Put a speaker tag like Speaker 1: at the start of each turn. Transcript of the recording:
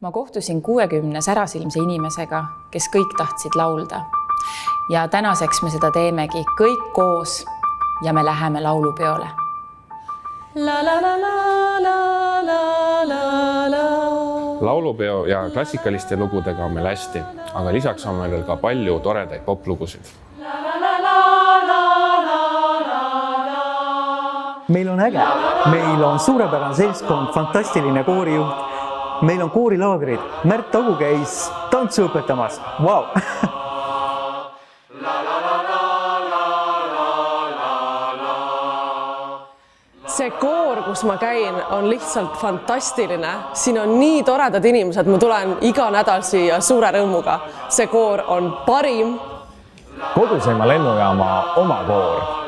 Speaker 1: Ma kohtusin 60 särasilmse inimesega, kes kõik tahtsid laulda. Ja tänaseks me seda teemegi kõik koos ja me läheme laulupeole. La, la, la, la, la, la, la, la.
Speaker 2: Laulupeo ja klassikaliste lugudega on meil hästi, aga lisaks on meil ka palju toredaid poplugusid.
Speaker 3: Meil on äge, meil on suurepärane seltskond, fantastiline koorijuht, meil on koorilaagrid, Märt Tagu käis tantsu õpetamas, vau!
Speaker 4: See koor, kus ma käin, on lihtsalt fantastiline. Siin on nii toredad inimesed, ma tulen iga nädal siia suure rõõmuga. See koor on parim.
Speaker 5: Koduseima lennujaama oma koor.